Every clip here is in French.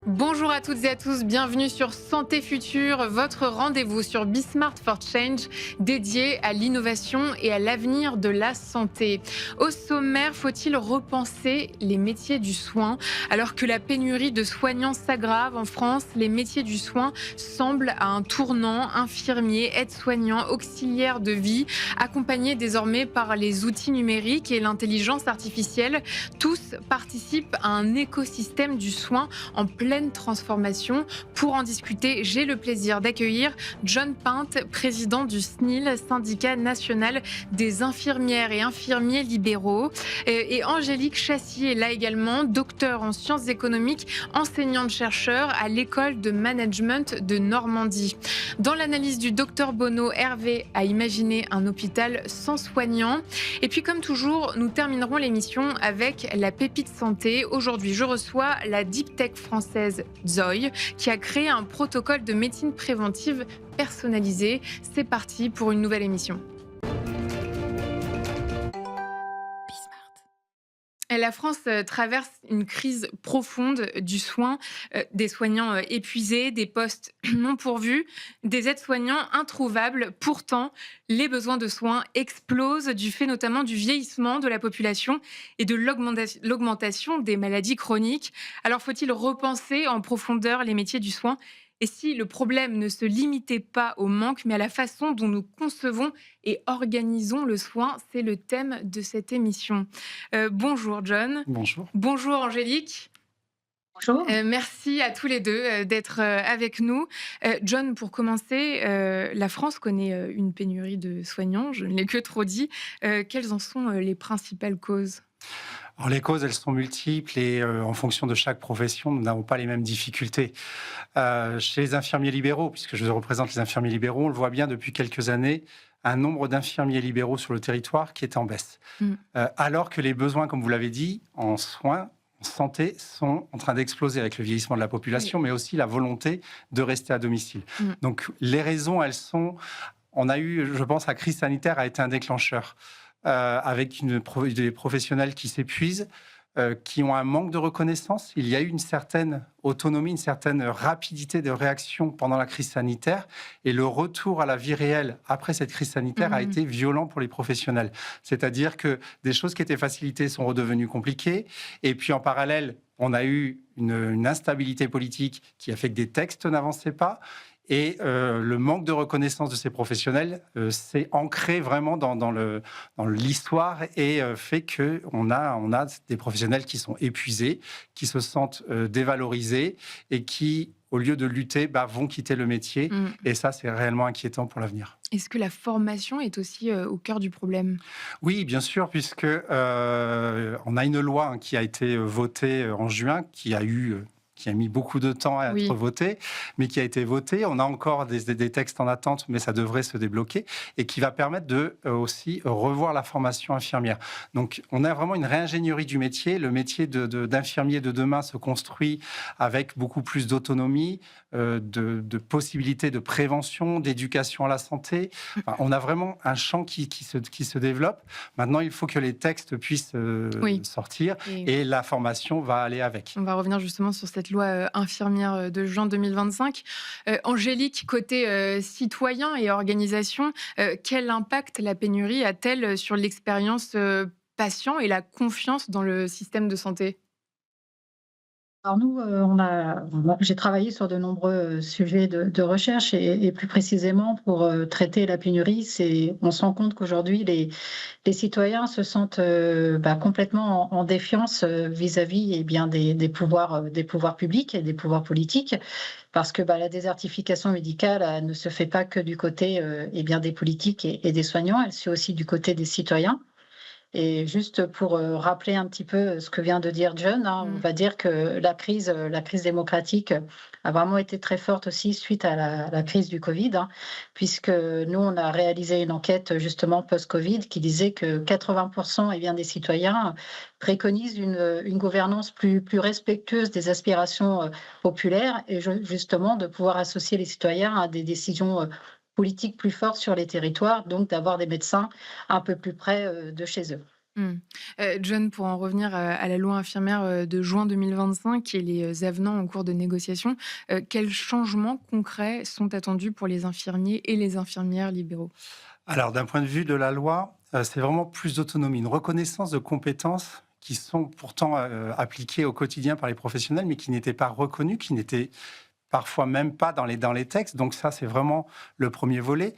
Bonjour à toutes et à tous, bienvenue sur Santé Future, votre rendez-vous sur Bismart for Change, dédié à l'innovation et à l'avenir de la santé. Au sommaire, faut-il repenser les métiers du soin? Alors que la pénurie de soignants s'aggrave en France, les métiers du soin semblent à un tournant. Infirmiers, aides-soignants, auxiliaires de vie, accompagnés désormais par les outils numériques et l'intelligence artificielle, tous participent à un écosystème du soin en pleine transformation. Pour en discuter, j'ai le plaisir d'accueillir John Pinte, président du SNIL, syndicat national des infirmières et infirmiers libéraux, et Angélique Chassier, là également, docteur en sciences économiques, enseignante-chercheur à l'école de management de Normandie. Dans l'analyse du docteur Bono, Hervé a imaginé un hôpital sans soignants. Et puis comme toujours, nous terminerons l'émission avec la pépite santé. Aujourd'hui, je reçois la deep tech française Zoï, qui a créé un protocole de médecine préventive personnalisé. C'est parti pour une nouvelle émission. La France traverse une crise profonde du soin, des soignants épuisés, des postes non pourvus, des aides-soignants introuvables. Pourtant, les besoins de soins explosent du fait notamment du vieillissement de la population et de l'augmentation des maladies chroniques. Alors faut-il repenser en profondeur les métiers du soin ? Et si le problème ne se limitait pas au manque, mais à la façon dont nous concevons et organisons le soin, c'est le thème de cette émission. Bonjour John. Bonjour. Bonjour Angélique. Bonjour. Merci à tous les deux d'être avec nous. John, pour commencer, la France connaît une pénurie de soignants, je ne l'ai que trop dit. Quelles en sont les principales causes ? Alors, les causes, elles sont multiples et en fonction de chaque profession, nous n'avons pas les mêmes difficultés. Chez les infirmiers libéraux, puisque je représente les infirmiers libéraux, on le voit bien depuis quelques années, un nombre d'infirmiers libéraux sur le territoire qui est en baisse. Alors que les besoins, comme vous l'avez dit, en soins, en santé, sont en train d'exploser avec le vieillissement de la population, mais aussi la volonté de rester à domicile. Donc les raisons, elles sont... On a eu, je pense, la crise sanitaire a été un déclencheur. Avec des professionnels qui s'épuisent, qui ont un manque de reconnaissance. Il y a eu une certaine autonomie, une certaine rapidité de réaction pendant la crise sanitaire, et le retour à la vie réelle après cette crise sanitaire a été violent pour les professionnels. C'est-à-dire que des choses qui étaient facilitées sont redevenues compliquées, et puis en parallèle, on a eu une instabilité politique qui a fait que des textes n'avançaient pas. Et le manque de reconnaissance de ces professionnels s'est ancré vraiment dans l'histoire et fait qu'on a des professionnels qui sont épuisés, qui se sentent dévalorisés et qui, au lieu de lutter, vont quitter le métier. Et ça, c'est réellement inquiétant pour l'avenir. Est-ce que la formation est aussi au cœur du problème ? Oui, bien sûr, puisque on a une loi qui a été votée en juin, qui a mis beaucoup de temps à être voté, mais qui a été voté. On a encore des textes en attente, mais ça devrait se débloquer, et qui va permettre de aussi revoir la formation infirmière. Donc, on a vraiment une réingénierie du métier. Le métier d'infirmier de demain se construit avec beaucoup plus d'autonomie, de possibilités de prévention, d'éducation à la santé. Enfin, on a vraiment un champ qui se développe. Maintenant, il faut que les textes puissent sortir, et la formation va aller avec. On va revenir justement sur cette loi infirmière de juin 2025. Angélique, côté citoyen et organisation, quel impact la pénurie a-t-elle sur l'expérience patient et la confiance dans le système de santé ? Alors nous, j'ai travaillé sur de nombreux sujets de recherche et plus précisément pour traiter la pénurie, on se rend compte qu'aujourd'hui les citoyens se sentent complètement en défiance vis-à-vis des pouvoirs publics et des pouvoirs politiques, parce que la désertification médicale ne se fait pas que du côté des politiques et des soignants, elle se fait aussi du côté des citoyens. Et juste pour rappeler un petit peu ce que vient de dire John, on va dire que la crise démocratique a vraiment été très forte aussi suite à la crise du Covid, puisque nous, on a réalisé une enquête justement post-Covid qui disait que 80% des citoyens préconisent une gouvernance plus respectueuse des aspirations populaires et justement de pouvoir associer les citoyens à des décisions politique plus forte sur les territoires, donc d'avoir des médecins un peu plus près de chez eux. Mmh. John, pour en revenir, à la loi infirmière, de juin 2025 et les avenants en cours de négociation, quels changements concrets sont attendus pour les infirmiers et les infirmières libéraux? Alors, d'un point de vue de la loi, c'est vraiment plus d'autonomie, une reconnaissance de compétences qui sont pourtant appliquées au quotidien par les professionnels, mais qui n'étaient pas reconnues, qui n'étaient parfois même pas dans les textes. Donc ça, c'est vraiment le premier volet.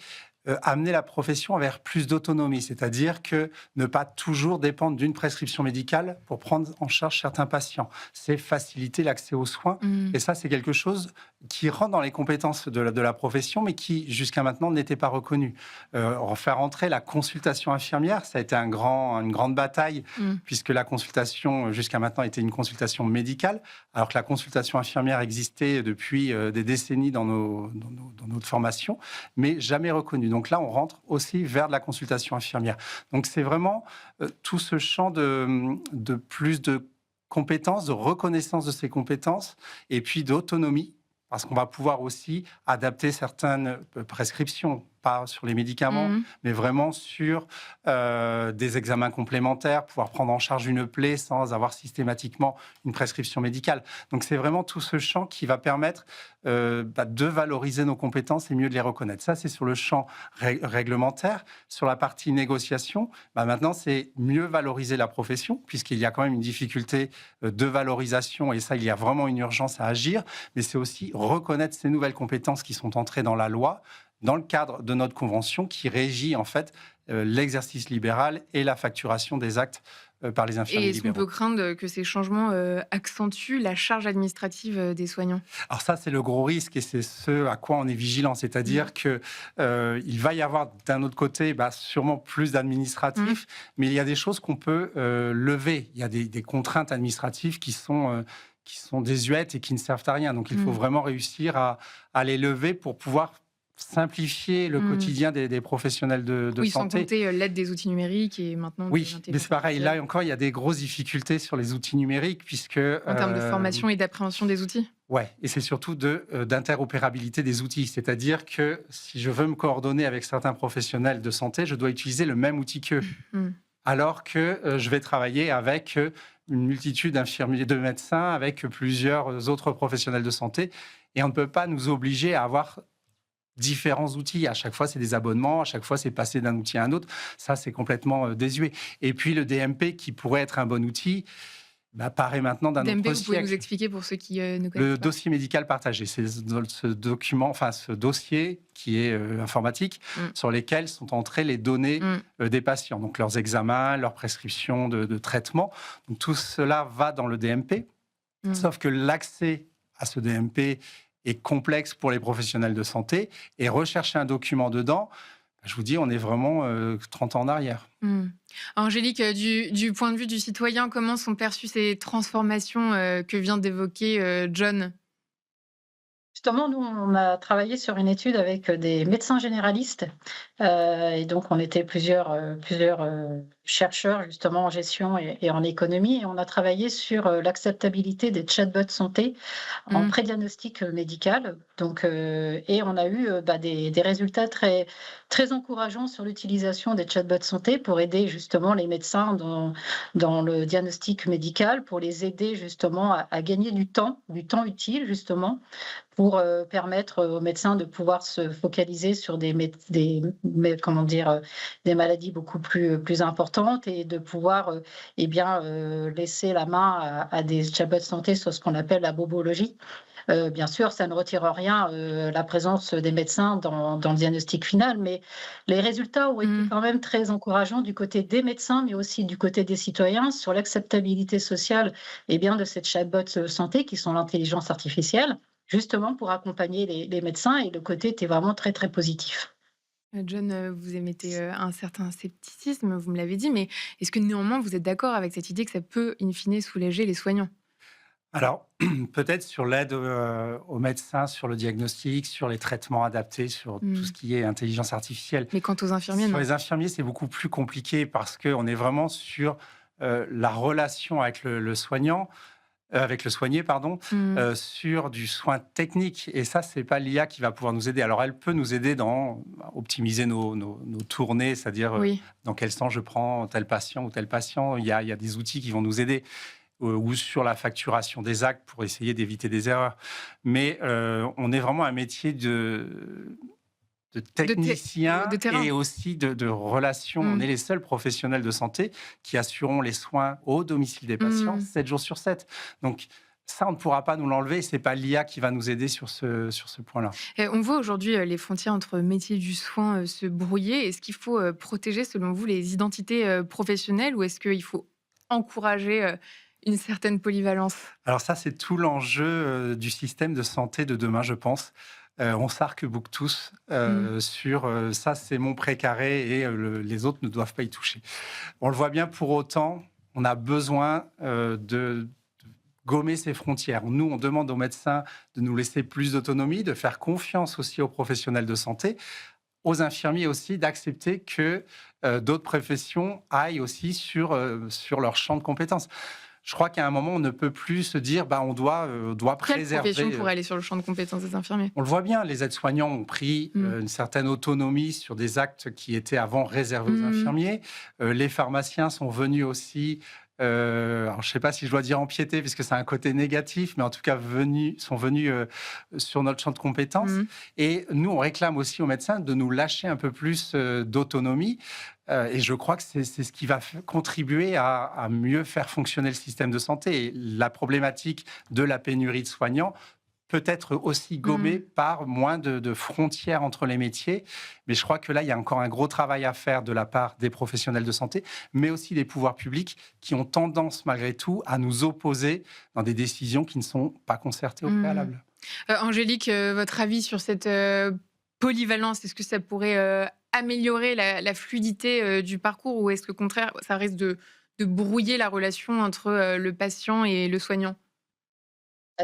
Amener la profession vers plus d'autonomie, c'est-à-dire que ne pas toujours dépendre d'une prescription médicale pour prendre en charge certains patients. C'est faciliter l'accès aux soins. Mmh. Et ça, c'est quelque chose qui rentre dans les compétences de la profession, mais qui, jusqu'à maintenant, n'était pas reconnu. Faire entrer la consultation infirmière, ça a été une grande bataille, Mmh. puisque la consultation, jusqu'à maintenant, était une consultation médicale, alors que la consultation infirmière existait depuis des décennies dans notre formation, mais jamais reconnue. Donc là, on rentre aussi vers de la consultation infirmière. Donc c'est vraiment tout ce champ de plus de compétences, de reconnaissance de ces compétences et puis d'autonomie, parce qu'on va pouvoir aussi adapter certaines prescriptions, pas sur les médicaments, Mmh. mais vraiment sur des examens complémentaires, pouvoir prendre en charge une plaie sans avoir systématiquement une prescription médicale. Donc c'est vraiment tout ce champ qui va permettre de valoriser nos compétences et mieux de les reconnaître. Ça, c'est sur le champ réglementaire. Sur la partie négociation, maintenant, c'est mieux valoriser la profession, puisqu'il y a quand même une difficulté de valorisation, et ça, il y a vraiment une urgence à agir, mais c'est aussi reconnaître ces nouvelles compétences qui sont entrées dans la loi, dans le cadre de notre convention qui régit en fait l'exercice libéral et la facturation des actes par les infirmiers Et est-ce qu'on libéraux. peut craindre que ces changements, accentuent la charge administrative, des soignants? Alors ça, c'est le gros risque et c'est ce à quoi on est vigilant. Mmh. C'est-à-dire que il va y avoir d'un autre côté sûrement plus Mmh. d'administratifs, mais il y a des choses qu'on peut lever. Il y a des contraintes administratives qui sont désuètes et qui ne servent à rien. Donc il faut Mmh. vraiment réussir à les lever pour pouvoir simplifier le Mmh. quotidien des professionnels de Oui, sans santé. compter, l'aide des outils numériques et maintenant de Oui, mais l'intelligence c'est pareil. artificielle. Là encore, il y a des grosses difficultés sur les outils numériques puisque En termes de formation et d'appréhension des outils? ouais, et c'est surtout d'interopérabilité des outils. C'est-à-dire que si je veux me coordonner avec certains professionnels de santé, je dois utiliser le même outil qu'eux. Mmh. Alors que je vais travailler avec une multitude d'infirmiers, de médecins, avec plusieurs autres professionnels de santé. Et on ne peut pas nous obliger à avoir différents outils. À chaque fois, c'est des abonnements. À chaque fois, c'est passer d'un outil à un autre. Ça, c'est complètement désuet. Et puis, le DMP, qui pourrait être un bon outil, paraît maintenant d'un DMP, autre vous pouvez nous siècle. expliquer pour ceux qui, ne connaissent Le pas? dossier médical partagé, c'est ce document, enfin ce dossier qui est informatique, Mmh. sur lesquels sont entrées les données Mmh. des patients, donc leurs examens, leurs prescriptions de traitement. Donc tout cela va dans le DMP, Mmh. sauf que l'accès à ce DMP est complexe pour les professionnels de santé, et rechercher un document dedans, je vous dis, on est vraiment 30 ans en arrière. Mmh. Angélique, du point de vue du citoyen, comment sont perçues ces transformations, que vient d'évoquer, John? Justement, nous, on a travaillé sur une étude avec des médecins généralistes. Et donc, on était plusieurs chercheurs, justement, en gestion et en économie. Et on a travaillé sur l'acceptabilité des chatbots santé en Mmh. pré-diagnostic médical. Donc, et on a eu des résultats très, très encourageants sur l'utilisation des chatbots santé pour aider justement les médecins dans le diagnostic médical, pour les aider justement à gagner du temps utile, justement, pour permettre aux médecins de pouvoir se focaliser sur comment dire, des maladies beaucoup plus importantes, et de pouvoir laisser la main à des chatbots santé sur ce qu'on appelle la bobologie. Bien sûr, ça ne retire rien, la présence des médecins dans le diagnostic final, mais les résultats ont été Mmh. quand même très encourageants du côté des médecins, mais aussi du côté des citoyens, sur l'acceptabilité sociale, de ces chatbots santé qui sont l'intelligence artificielle, justement pour accompagner les médecins, et le côté était vraiment très, très positif. John, vous émettez, un certain scepticisme, vous me l'avez dit, mais est-ce que néanmoins vous êtes d'accord avec cette idée que ça peut, in fine, soulager les soignants? Alors, peut-être sur l'aide aux médecins, sur le diagnostic, sur les traitements adaptés, sur tout ce Mmh. qui est intelligence artificielle. Mais quant aux infirmiers, Sur non? les infirmiers, c'est beaucoup plus compliqué parce qu'on est vraiment sur la relation avec le soignant. avec le soigné, pardon, sur du soin technique. Et ça, c'est pas l'IA qui va pouvoir nous aider. Alors, elle peut nous aider dans optimiser nos tournées, c'est-à-dire Oui. dans quel sens je prends tel patient ou tel patient. Il y a des outils qui vont nous aider ou sur la facturation des actes pour essayer d'éviter des erreurs. Mais on est vraiment un métier de technicien de terrain. et aussi de relations. On est les seuls professionnels de santé qui assureront les soins au domicile des patients 7 jours sur 7. Donc, ça, on ne pourra pas nous l'enlever. Ce n'est pas l'IA qui va nous aider sur ce point-là. On voit aujourd'hui les frontières entre métiers du soin se brouiller. Est-ce qu'il faut protéger, selon vous, les identités professionnelles ou est-ce qu'il faut encourager une certaine polyvalence? Alors ça, c'est tout l'enjeu du système de santé de demain, je pense. On s'arc-boute tous sur ça, c'est mon précaré et les autres ne doivent pas y toucher. On le voit bien, pour autant, on a besoin de gommer ces frontières. Nous, on demande aux médecins de nous laisser plus d'autonomie, de faire confiance aussi aux professionnels de santé, aux infirmiers aussi, d'accepter que d'autres professions aillent aussi sur leur champ de compétences. Je crois qu'à un moment, on ne peut plus se dire on doit Quelle préserver. profession pourrait aller sur le champ de compétences des infirmiers? On le voit bien, les aides-soignants ont pris une certaine autonomie sur des actes qui étaient avant réservés aux infirmiers. Les pharmaciens sont venus aussi, alors je ne sais pas si je dois dire empiéter, puisque c'est un côté négatif, mais en tout cas sont venus sur notre champ de compétences. Et nous, on réclame aussi aux médecins de nous lâcher un peu plus d'autonomie. Et je crois que c'est ce qui va contribuer à mieux faire fonctionner le système de santé. Et la problématique de la pénurie de soignants peut être aussi gommée par moins de frontières entre les métiers. Mais je crois que là, il y a encore un gros travail à faire de la part des professionnels de santé, mais aussi des pouvoirs publics qui ont tendance, malgré tout, à nous opposer dans des décisions qui ne sont pas concertées au préalable. Angélique, votre avis sur cette polyvalence, est-ce que ça pourrait améliorer la fluidité du parcours ou est-ce qu'au contraire, ça risque de brouiller la relation entre le patient et le soignant?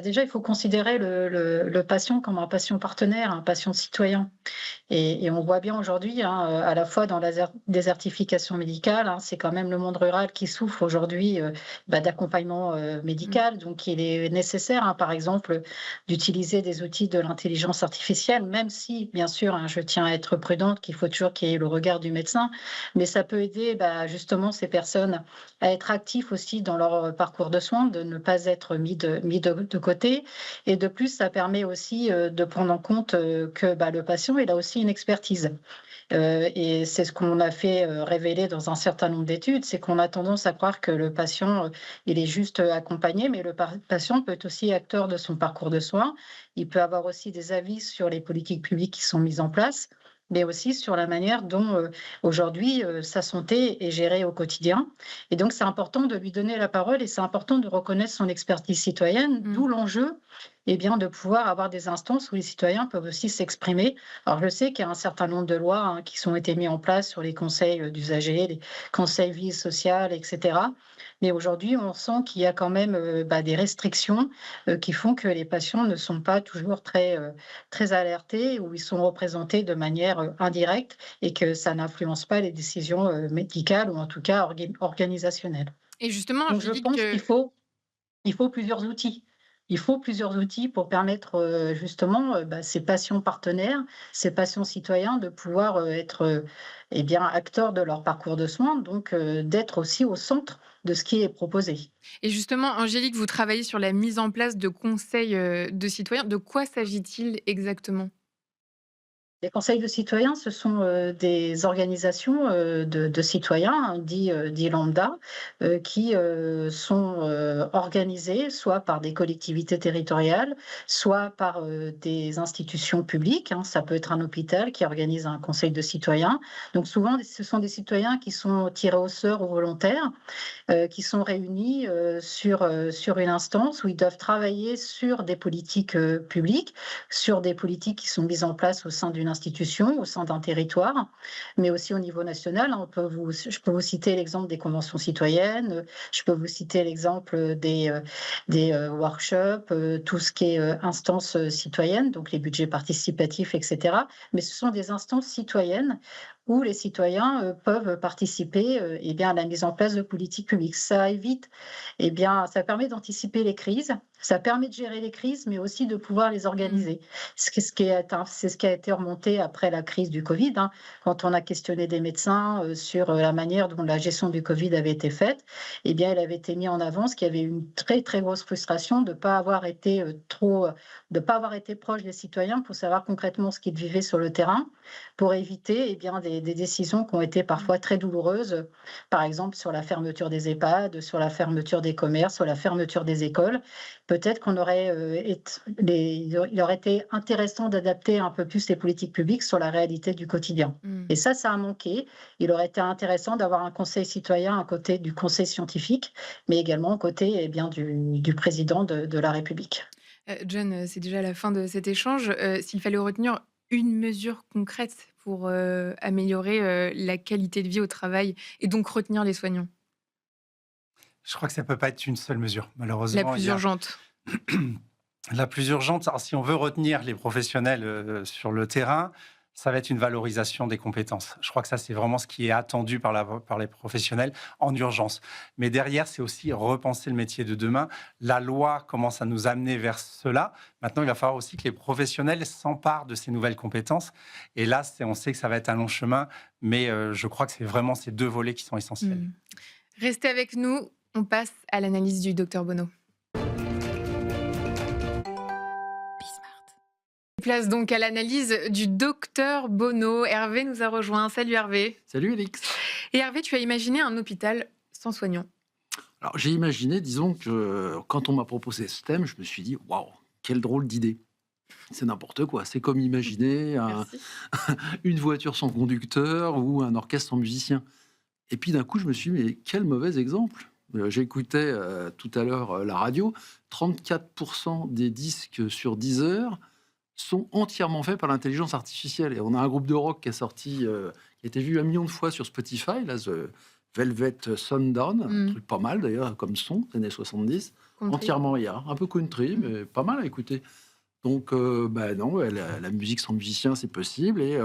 Déjà, il faut considérer le patient comme un patient partenaire, un patient citoyen. Et on voit bien aujourd'hui, à la fois dans la désertification médicale, c'est quand même le monde rural qui souffre aujourd'hui d'accompagnement médical. Donc, il est nécessaire, par exemple, d'utiliser des outils de l'intelligence artificielle, même si, bien sûr, je tiens à être prudente qu'il faut toujours qu'il y ait le regard du médecin, mais ça peut aider justement ces personnes à être actifs aussi dans leur parcours de soins, de ne pas être mis de côté. Et de plus, ça permet aussi de prendre en compte que le patient, il a aussi une expertise. Et c'est ce qu'on a fait révéler dans un certain nombre d'études, c'est qu'on a tendance à croire que le patient, il est juste accompagné, mais le patient peut être aussi acteur de son parcours de soins. Il peut avoir aussi des avis sur les politiques publiques qui sont mises en place, mais aussi sur la manière dont aujourd'hui sa santé est gérée au quotidien. Et donc, c'est important de lui donner la parole et c'est important de reconnaître son expertise citoyenne, d'où l'enjeu de pouvoir avoir des instances où les citoyens peuvent aussi s'exprimer. Alors, je sais qu'il y a un certain nombre de lois qui sont été mises en place sur les conseils d'usagers, les conseils vie sociale, etc. Mais aujourd'hui, on sent qu'il y a quand même des restrictions qui font que les patients ne sont pas toujours très alertés ou ils sont représentés de manière indirecte et que ça n'influence pas les décisions médicales ou en tout cas organisationnelles. Et justement, Donc, je je dis pense que qu'il faut plusieurs outils. Il faut plusieurs outils pour permettre justement ces patients partenaires, ces patients citoyens de pouvoir être acteurs de leur parcours de soins, donc d'être aussi au centre de ce qui est proposé. et justement, Angélique, vous travaillez sur la mise en place de conseils de citoyens. De quoi s'agit-il exactement? Les conseils de citoyens, ce sont des organisations de citoyens, dits lambda, qui sont organisées soit par des collectivités territoriales, soit par des institutions publiques. Ça peut être un hôpital qui organise un conseil de citoyens. Donc souvent, ce sont des citoyens qui sont tirés au sort ou volontaires, qui sont réunis sur une instance où ils doivent travailler sur des politiques publiques, sur des politiques qui sont mises en place au sein d'une institution, au sein d'un territoire, mais aussi au niveau national. Je peux vous citer l'exemple des conventions citoyennes, je peux vous citer l'exemple des workshops, tout ce qui est instances citoyennes, donc les budgets participatifs, etc. Mais ce sont des instances citoyennes où les citoyens peuvent participer à la mise en place de politiques publiques. Ça évite, ça permet d'anticiper les crises, ça permet de gérer les crises, mais aussi de pouvoir les Mmh. organiser. C'est ce qui a été remonté après la crise du Covid, hein, quand on a questionné des médecins sur la manière dont la gestion du Covid avait été faite. Il avait été mis en avant qu'il y avait une très très grosse frustration de ne pas avoir été de pas avoir été proche des citoyens pour savoir concrètement ce qu'ils vivaient sur le terrain, pour éviter des décisions qui ont été Mmh. parfois très douloureuses, par exemple sur la fermeture des EHPAD, sur la fermeture des commerces, sur la fermeture des écoles. Peut-être qu'on aurait il aurait été intéressant d'adapter un peu plus les politiques publiques sur la réalité du quotidien. Mmh. Et ça a manqué. Il aurait été intéressant d'avoir un conseil citoyen à côté du conseil scientifique, mais également à côté du président de la République. John, c'est déjà la fin de cet échange. S'il fallait retenir une mesure concrète pour, améliorer, la qualité de vie au travail et donc retenir les soignants? Je crois que ça peut pas être une seule mesure. La Malheureusement, il plus y a urgente. la plus urgente. Alors, si on veut retenir les professionnels sur le terrain, ça va être une valorisation des compétences. Je crois que ça, c'est vraiment ce qui est attendu par les professionnels en urgence. Mais derrière, c'est aussi repenser le métier de demain. La loi commence à nous amener vers cela. Maintenant, il va falloir aussi que les professionnels s'emparent de ces nouvelles compétences. Et là, on sait que ça va être un long chemin, mais je crois que c'est vraiment ces deux volets qui sont essentiels. Mmh. Restez avec nous, on passe à l'analyse du docteur Bono. Place donc à l'analyse du docteur Bono. Hervé nous a rejoint. Salut Hervé. Salut Alix. Et Hervé, tu as imaginé un hôpital sans soignants. Alors j'ai imaginé, disons que quand on m'a proposé ce thème, je me suis dit waouh, quelle drôle d'idée. C'est n'importe quoi. C'est comme imaginer Merci. une voiture sans conducteur ou un orchestre sans musicien. Et puis d'un coup, je me suis dit mais quel mauvais exemple. J'écoutais tout à l'heure la radio. 34% des disques sur Deezer sont entièrement faits par l'intelligence artificielle. Et on a un groupe de rock qui est sorti, qui a été vu 1 million de fois sur Spotify, là, The Velvet Sundown, un Mmh. truc pas mal d'ailleurs comme son, des années 70, Compris. entièrement IA, un peu country, mais pas mal à écouter. Donc, bah non, ouais, la musique sans musicien, c'est possible. Et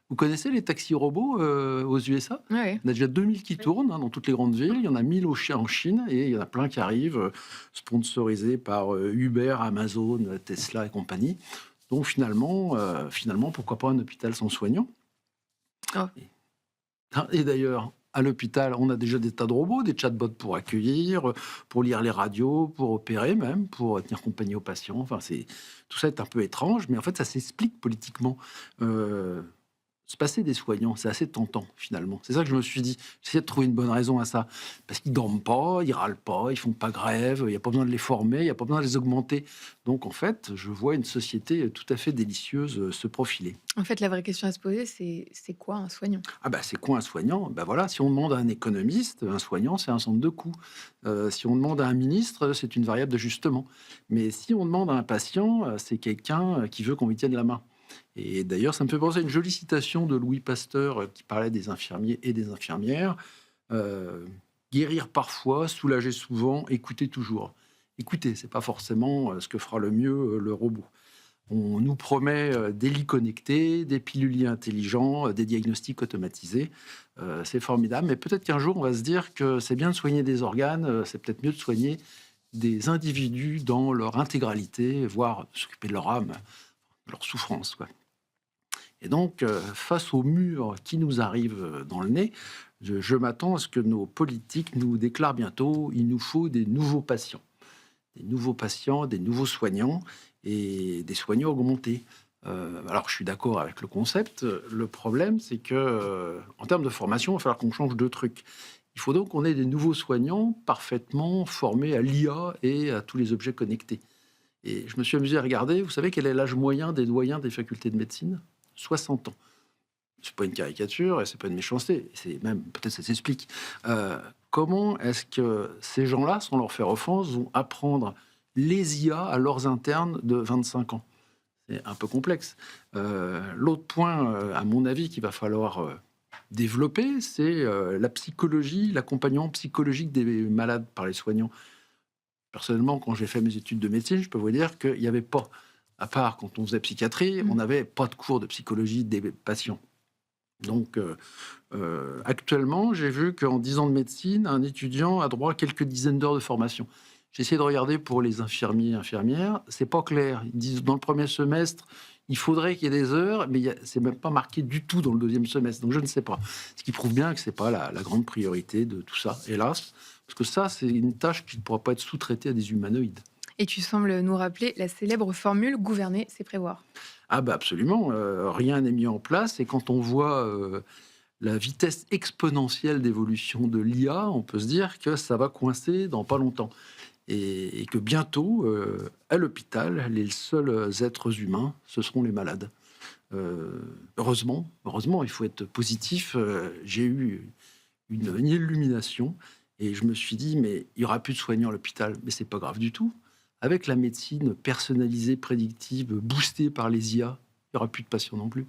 vous connaissez les taxis robots aux USA? Ouais, ouais. Il y en a déjà 2000 qui tournent dans toutes les grandes villes. Il y en a 1000 en Chine et il y en a plein qui arrivent, sponsorisés par Uber, Amazon, Tesla et compagnie. Donc finalement, pourquoi pas un hôpital sans soignants? Oh. Et d'ailleurs, à l'hôpital, on a déjà des tas de robots, des chatbots pour accueillir, pour lire les radios, pour opérer même, pour tenir compagnie aux patients. Enfin, tout ça est un peu étrange, mais en fait, ça s'explique politiquement. Euh, Se passer des soignants, c'est assez tentant finalement. C'est ça que je me suis dit. J'essaie de trouver une bonne raison à ça. Parce qu'ils dorment pas, ils râlent pas, ils font pas grève, il n'y a pas besoin de les former, il n'y a pas besoin de les augmenter. Donc en fait, je vois une société tout à fait délicieuse se profiler. En fait, la vraie question à se poser, c'est quoi un soignant? Ah bah c'est quoi un soignant? Bah voilà, si on demande à un économiste, un soignant, c'est un centre de coût. Si on demande à un ministre, c'est une variable d'ajustement. Mais si on demande à un patient, c'est quelqu'un qui veut qu'on lui tienne la main. Et d'ailleurs, ça me fait penser à une jolie citation de Louis Pasteur qui parlait des infirmiers et des infirmières. Euh, Guérir parfois, soulager souvent, écouter toujours. Écouter, c'est pas forcément ce que fera le mieux le robot. On nous promet des lits connectés, des piluliers intelligents, des diagnostics automatisés. C'est formidable, mais peut-être qu'un jour, on va se dire que c'est bien de soigner des organes, c'est peut-être mieux de soigner des individus dans leur intégralité, voire s'occuper de leur âme, de leur souffrance, quoi. Et donc, face au mur qui nous arrive dans le nez, je m'attends à ce que nos politiques nous déclarent bientôt il nous faut des nouveaux patients. Des nouveaux patients, des nouveaux soignants et des soignants augmentés. Alors, je suis d'accord avec le concept. Le problème, c'est que en termes de formation, il va falloir qu'on change deux trucs. Il faut donc qu'on ait des nouveaux soignants parfaitement formés à l'IA et à tous les objets connectés. Et je me suis amusé à regarder. Vous savez quel est l'âge moyen des doyens des facultés de médecine? 60 ans. C'est pas une caricature et c'est pas une méchanceté. C'est même, peut-être ça s'explique. Comment est-ce que ces gens-là, sans leur faire offense, vont apprendre les IA à leurs internes de 25 ans? C'est un peu complexe. L'autre point, à mon avis, qu'il va falloir développer, c'est la psychologie, l'accompagnement psychologique des malades par les soignants. Personnellement, quand j'ai fait mes études de médecine, je peux vous dire qu'il n'y avait pas, à part quand on faisait psychiatrie, on n'avait pas de cours de psychologie des patients. Donc, actuellement, j'ai vu qu'en 10 ans de médecine, un étudiant a droit à quelques dizaines d'heures de formation. J'ai essayé de regarder pour les infirmiers et infirmières. C'est pas clair. Ils disent dans le premier semestre, il faudrait qu'il y ait des heures, mais c'est même pas marqué du tout dans le deuxième semestre. Donc je ne sais pas. Ce qui prouve bien que c'est pas la grande priorité de tout ça, hélas. Parce que ça, c'est une tâche qui ne pourra pas être sous-traitée à des humanoïdes. Et tu sembles nous rappeler la célèbre formule « gouverner, c'est prévoir ». Ah bah absolument. Rien n'est mis en place. Et quand on voit la vitesse exponentielle d'évolution de l'IA, on peut se dire que ça va coincer dans pas longtemps. Et que bientôt, à l'hôpital, les seuls êtres humains, ce seront les malades. Heureusement, il faut être positif. J'ai eu une illumination et je me suis dit, mais il n'y aura plus de soignants à l'hôpital. Mais c'est pas grave du tout. Avec la médecine personnalisée, prédictive, boostée par les IA, il n'y aura plus de patients non plus.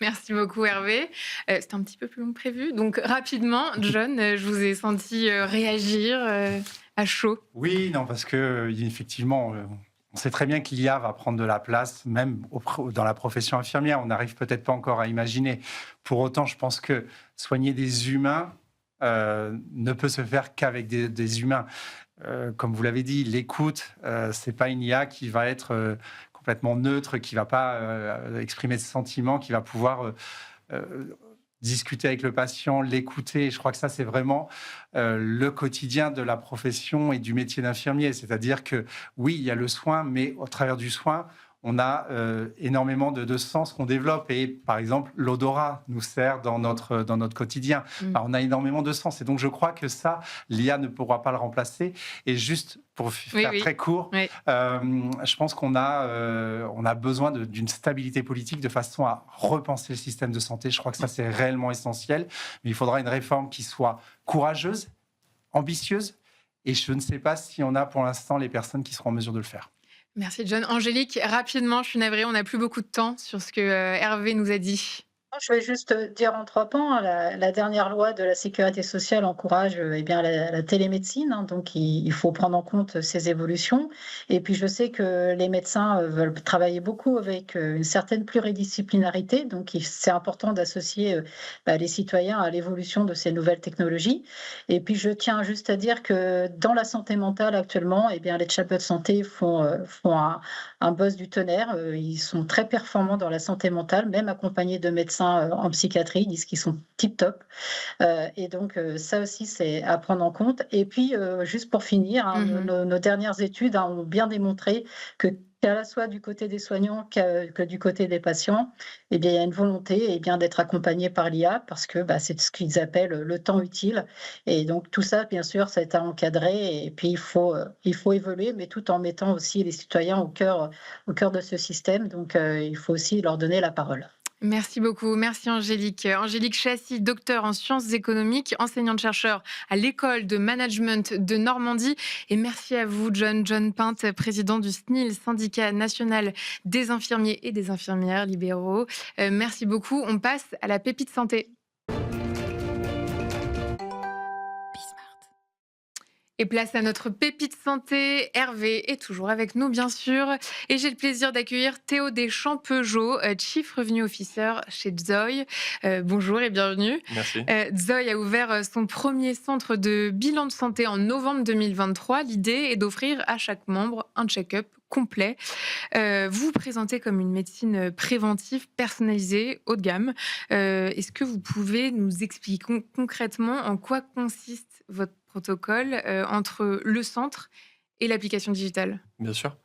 Merci beaucoup Hervé. C'était un petit peu plus long que prévu. Donc rapidement, John, je vous ai senti réagir à chaud. Oui, non, parce que effectivement, on sait très bien que l'IA va prendre de la place, même dans la profession infirmière. On n'arrive peut-être pas encore à imaginer. Pour autant, je pense que soigner des humains ne peut se faire qu'avec des humains. Comme vous l'avez dit, l'écoute, c'est pas une IA qui va être complètement neutre, qui va pas exprimer de sentiments, qui va pouvoir discuter avec le patient, l'écouter. Je crois que ça, c'est vraiment le quotidien de la profession et du métier d'infirmier. C'est-à-dire que oui, il y a le soin, mais au travers du soin, on a énormément de sens qu'on développe. Et par exemple, l'odorat nous sert dans notre quotidien. Alors, on a énormément de sens. Et donc, je crois que ça, l'IA ne pourra pas le remplacer. Et juste pour faire très court, je pense qu'on a besoin d'une stabilité politique de façon à repenser le système de santé. Je crois que ça, c'est réellement essentiel. Mais il faudra une réforme qui soit courageuse, ambitieuse. Et je ne sais pas si on a pour l'instant les personnes qui seront en mesure de le faire. Merci John. Angélique, rapidement, je suis navrée, on n'a plus beaucoup de temps sur ce que Hervé nous a dit. Je vais juste dire en 3 points, la dernière loi de la sécurité sociale encourage la télémédecine, hein, donc il faut prendre en compte ces évolutions. Et puis je sais que les médecins veulent travailler beaucoup avec une certaine pluridisciplinarité, donc c'est important d'associer les citoyens à l'évolution de ces nouvelles technologies. Et puis je tiens juste à dire que dans la santé mentale actuellement, les chatbots santé font un buzz du tonnerre. Ils sont très performants dans la santé mentale, même accompagnés de médecins en psychiatrie, ils disent qu'ils sont tip-top. Et donc, ça aussi, c'est à prendre en compte. Et puis, juste pour finir, nos dernières études ont bien démontré qu'à la fois du côté des soignants que du côté des patients, il y a une volonté d'être accompagné par l'IA parce que c'est ce qu'ils appellent le temps utile. Et donc, tout ça, bien sûr, ça a été encadré. Et puis, il faut évoluer, mais tout en mettant aussi les citoyens au cœur de ce système. Donc, il faut aussi leur donner la parole. Merci beaucoup. Merci Angélique. Angélique Chassis, docteur en sciences économiques, enseignante-chercheur à l'école de management de Normandie. Et merci à vous, John Pinte, président du SNIL, syndicat national des infirmiers et des infirmières libéraux. Merci beaucoup. On passe à la pépite santé. Et place à notre pépite santé. Hervé est toujours avec nous, bien sûr. Et j'ai le plaisir d'accueillir Théo Deschamps-Peugeot, Chief Revenue Officer chez Zoi. Bonjour et bienvenue. Merci. Zoi a ouvert son premier centre de bilan de santé en novembre 2023. L'idée est d'offrir à chaque membre un check-up complet. Vous vous présentez comme une médecine préventive, personnalisée, haut de gamme. Est-ce que vous pouvez nous expliquer concrètement en quoi consiste votre protocole entre le centre et l'application digitale? Bien sûr.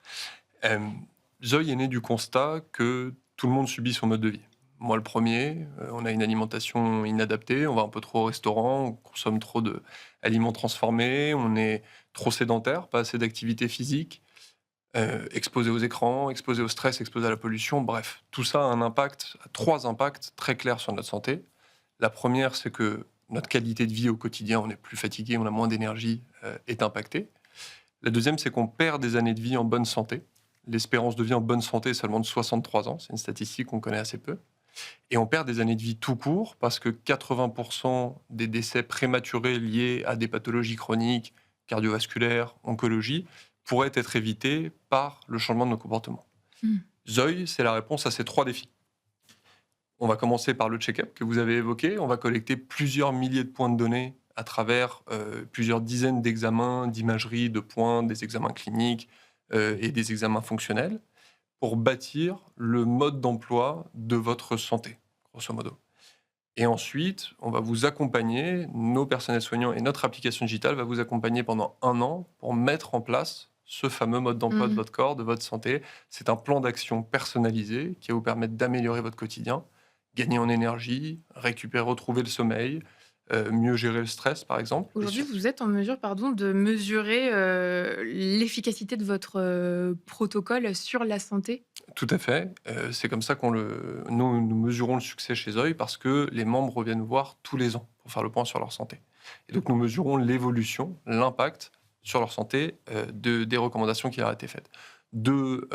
Zoi est né du constat que tout le monde subit son mode de vie. Moi, le premier, on a une alimentation inadaptée, on va un peu trop au restaurant, on consomme trop d'aliments transformés, on est trop sédentaire, pas assez d'activité physique, exposé aux écrans, exposé au stress, exposé à la pollution. Bref, tout ça a 3 impacts très clairs sur notre santé. La première, c'est que notre qualité de vie au quotidien, on est plus fatigué, on a moins d'énergie, est impactée. La deuxième, c'est qu'on perd des années de vie en bonne santé. L'espérance de vie en bonne santé est seulement de 63 ans. C'est une statistique qu'on connaît assez peu. Et on perd des années de vie tout court parce que 80% des décès prématurés liés à des pathologies chroniques, cardiovasculaires, oncologie, pourraient être évités par le changement de nos comportements. Zoi, c'est la réponse à ces 3 défis. On va commencer par le check-up que vous avez évoqué. On va collecter plusieurs milliers de points de données à travers plusieurs dizaines d'examens, d'imagerie, de points, des examens cliniques et des examens fonctionnels pour bâtir le mode d'emploi de votre santé, grosso modo. Et ensuite, on va vous accompagner, nos personnels soignants et notre application digitale va vous accompagner pendant 1 an pour mettre en place ce fameux mode d'emploi de votre corps, de votre santé. C'est un plan d'action personnalisé qui va vous permettre d'améliorer votre quotidien, gagner en énergie, récupérer, retrouver le sommeil, mieux gérer le stress, par exemple. Aujourd'hui, vous êtes en mesure, de mesurer l'efficacité de votre protocole sur la santé? Tout à fait. C'est comme ça nous mesurons le succès chez Zoï parce que les membres reviennent nous voir tous les ans pour faire le point sur leur santé. Et donc, nous mesurons l'évolution, l'impact sur leur santé des recommandations qui leur ont été faites. Deux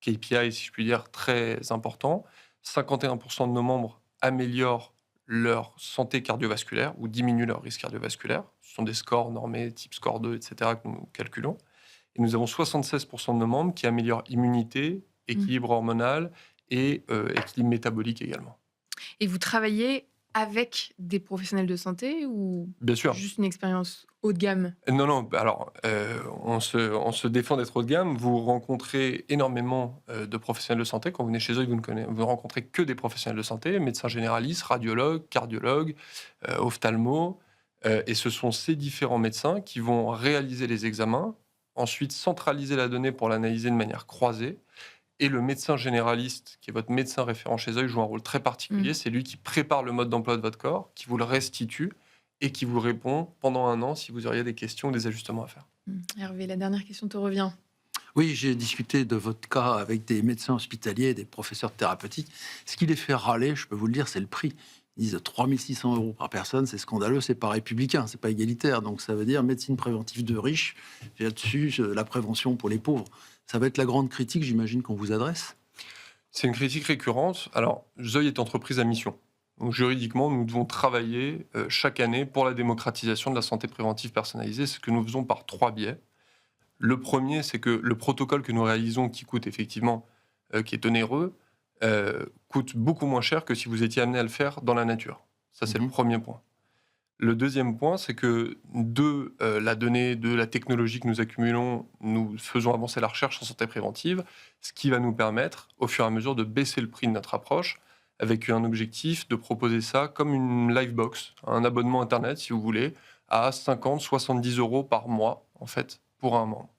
KPI, si je puis dire, très importants. 51% de nos membres améliorent leur santé cardiovasculaire ou diminuent leur risque cardiovasculaire. Ce sont des scores normés, type score 2, etc., que nous calculons. Et nous avons 76% de nos membres qui améliorent immunité, équilibre hormonal et équilibre métabolique également. Et vous travaillez avec des professionnels de santé ou Bien sûr. juste une expérience haut de gamme? Non. Alors, on se défend d'être haut de gamme. Vous rencontrez énormément de professionnels de santé. Quand vous venez chez eux, vous ne rencontrez que des professionnels de santé, médecins généralistes, radiologues, cardiologues, ophtalmo. Et ce sont ces différents médecins qui vont réaliser les examens, ensuite centraliser la donnée pour l'analyser de manière croisée. Et le médecin généraliste, qui est votre médecin référent chez eux, joue un rôle très particulier. C'est lui qui prépare le mode d'emploi de votre corps, qui vous le restitue et qui vous répond pendant 1 an si vous auriez des questions ou des ajustements à faire. Hervé, la dernière question te revient. Oui, j'ai discuté de votre cas avec des médecins hospitaliers, des professeurs de thérapeutique. Ce qui les fait râler, je peux vous le dire, c'est le prix. Ils disent 3 600 € par personne, c'est scandaleux, c'est pas républicain, c'est pas égalitaire. Donc ça veut dire médecine préventive de riches, et là-dessus, la prévention pour les pauvres. Ça va être la grande critique, j'imagine, qu'on vous adresse. C'est une critique récurrente. Alors, Zoï est entreprise à mission. Donc, juridiquement, nous devons travailler chaque année pour la démocratisation de la santé préventive personnalisée. C'est ce que nous faisons par 3 biais. Le premier, c'est que le protocole que nous réalisons, qui coûte effectivement, qui est onéreux, coûte beaucoup moins cher que si vous étiez amené à le faire dans la nature. Ça, c'est le premier point. Le deuxième point, c'est que de la donnée, de la technologie que nous accumulons, nous faisons avancer la recherche en santé préventive, ce qui va nous permettre, au fur et à mesure, de baisser le prix de notre approche, avec un objectif de proposer ça comme une Livebox, un abonnement Internet, si vous voulez, à 50, 70 € par mois, en fait, pour un membre.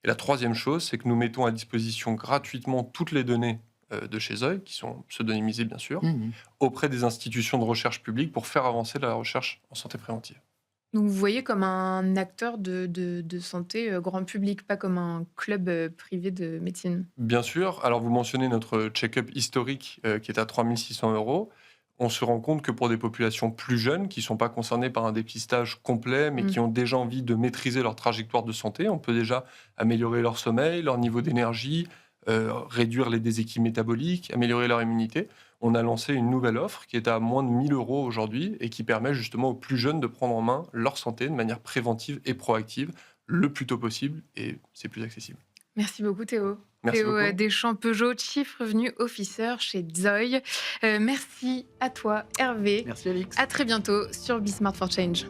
Et la troisième chose, c'est que nous mettons à disposition gratuitement toutes les données de chez Zoï, qui sont pseudonymisées bien sûr, auprès des institutions de recherche publiques pour faire avancer la recherche en santé préventive. Donc vous voyez comme un acteur de santé grand public, pas comme un club privé de médecine? Bien sûr. Alors vous mentionnez notre check-up historique qui est à 3 600 €. On se rend compte que pour des populations plus jeunes, qui ne sont pas concernées par un dépistage complet, mais qui ont déjà envie de maîtriser leur trajectoire de santé, on peut déjà améliorer leur sommeil, leur niveau d'énergie, réduire les déséquilibres métaboliques, améliorer leur immunité. On a lancé une nouvelle offre qui est à moins de 1 000 € aujourd'hui et qui permet justement aux plus jeunes de prendre en main leur santé de manière préventive et proactive le plus tôt possible, et c'est plus accessible. Merci beaucoup Théo. Merci Théo beaucoup. Deschamps-Peugeot, Chief Revenue Officer chez Zoï. Merci à toi Hervé. Merci Alix. À très bientôt sur Be Smart for Change.